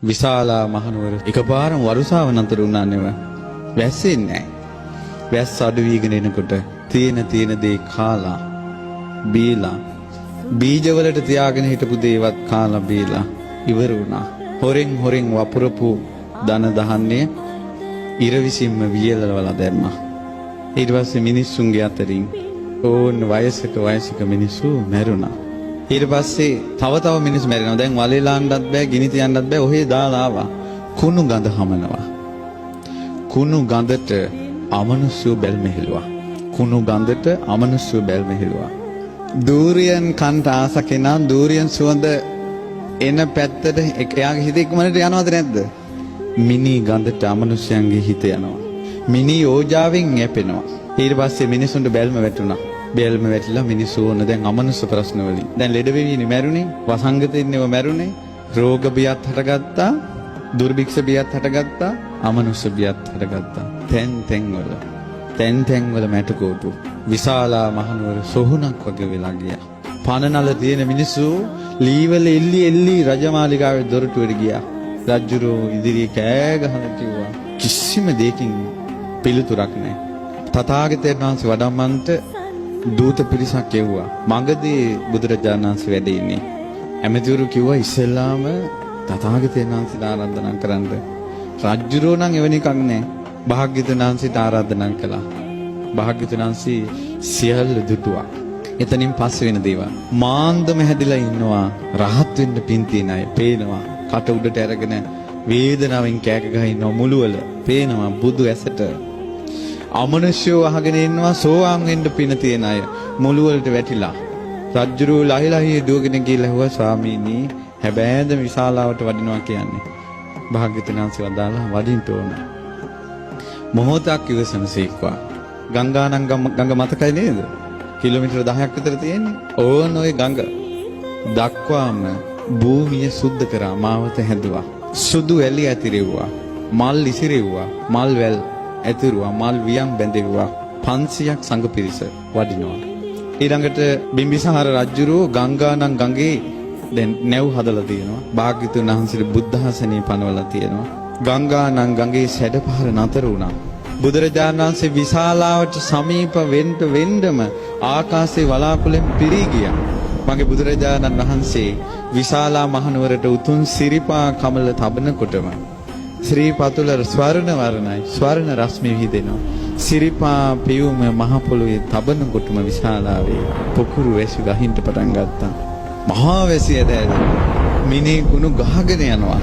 විශාලා මහනුවර එකපාරම වරුසාව නතර වුණා නෙව. වැස්සෙන්නේ නැහැ. වැස්ස අඩු වීගෙන එනකොට තියෙන දේ කාලා බීලා බීජවලට තියාගෙන හිටපු දේවත් කාලා බීලා ඉවර වුණා. හොරෙන් වපුරපු ධන දහන්නේ ඉර විසින්ම වියලවලා දැම්මා. ඊට පස්සේ මිනිස්සුන්ගේ අතරින් ඕන් වයසක මිනිස්සු මැරුණා. ඊට පස්සේ තව මිනිස්සු මැරෙනවා. දැන් වලේලාන්නත් බෑ, ගිනි තියන්නත් බෑ. ඔහේ දාලා ආවා. කුණු ගඳ හමනවා. කුණු ගඳට අමනුෂ්‍ය බැල්මෙහෙළුවා. කුණු ගඳට අමනුෂ්‍ය බැල්මෙහෙළුවා. දූරියන් කන්ට ආස කෙනා දූරියන් සුවඳ එන පැත්තට එයාගේ හිත ඉක්මනට යනවද නැද්ද? මිනි ගඳට අමනුෂ්‍යයන්ගේ හිත යනවා. මිනි ඕජාවෙන් යැපෙනවා. ඊට පස්සේ මිනිසුන්ට බැල්ම වැටුණා. බැල්ම වැටිලා මිනිස්සු ඕන දැන් අමනුෂ්‍ය ප්‍රශ්න වලින්. දැන් ලෙඩ වෙවිනේ මැරුණේ, වසංගතෙන්නේව මැරුණේ, රෝග බියත් හටගත්තා, දුර්භික්ෂ බියත් හටගත්තා, අමනුෂ්‍ය බියත් හටගත්තා. තැන් වල මැටකෝටු විශාලා මහනුවර සොහුනක් වගේ වෙලා ගියා. පනනල තියෙන මිනිස්සු ලීවල එල්ලි රජමාලිගාවේ දොරටුවට ගියා. රජුරෝ ඉදිරියේ කෑ ගහලා කිව්වා කිසිම දෙයකින් පිළිතුරක් නැහැ. තථාගතයන් වහන්සේ වඩම්මන්ට දූත පිරිසක් එව්වා. මගදී බුදුරජාණන් වහන්සේ වැඩ ඉන්නේ. ඇමතිවරු කිව්වා ඉස්සෙල්ලාම තථාගතයන් වහන්සේට ආරාධනා කරන්න. රජුරෝ නම් එවැනි එකක් නැහැ. භාග්‍යවතුන් වහන්සේට ආරාධනා කළා. භාග්‍යවතුන් වහන්සේ සියල්ල දුටුවා. එතනින් පස්සේ වෙන දේවල්. මාන්දම හැදිලා ඉන්නවා. රහත් වෙන්න පින් තියන අය පේනවා. කට උඩට අරගෙන වේදනාවෙන් කෑක ගහ ඉන්නවා මුළුවල. පේනවා බුදු ඇසට. අමනුෂ්‍යෝ අහගෙන ඉන්නවා සෝවාන් වෙන්න පින තියන අය මුළුවලට වැටිලා. රජ්ජුරුව ලහිලහි දුවගෙන ගිහලා ඇහුවා ස්වාමීනි හැබෑද විශාලාවට වඩිනවා කියන්නේ. භාග්‍යවතුන් වහන්සේ වදාලා වඩින්න ඕන. මොහොතක් ඉවසනසේක්වා. ගංගා මතකයි නේද? කිලෝමීටර 10ක් විතර තියෙන්නේ. ඕන ඔය ගඟ දක්වාම භූමිය සුද්ධ කරා මාවත හැදුවා. සුදු ඇලි ඇතිරෙව්වා. මල් ඉසිරෙව්වා. මල් වැල් ඇතිරුවා. මල් වියන් බැඳෙව්වා. 500ක් සංඝ පිරිස වඩිනවා. ඊළඟට බිම්බිසාර රජුරෝ ගංගානම් ගඟේ දැන් නැව් හදලා තියෙනවා. භාග්‍යවතුන් වහන්සේගේ බුද්ධ ආසනේ පනවලා තියෙනවා. ගංගානම් ගඟේ සැඩපහර නතර වුණා. බුදුරජාණන් වහන්සේ විශාලාවට සමීප වෙන්නම ආකාශයේ වලාකුළෙන් පිරී ගියා. මගේ බුදුරජාණන් වහන්සේ විශාලා මහනුවරට උතුම් සිරිපා කමල තබනකොටම ශ්‍රී පතුල ස්වර්ණ වර්ණයි ස්වර්ණ රශ්මි විහිදෙනවා. සිරිපා පියුම මහ පොළොවේ තබනකොටම විශාලාවේ පොකුරු වැසි ගහින්න පටන් ගත්තා. මහා වැසි ඇද මිනි කුණු ගහගෙන යනවා.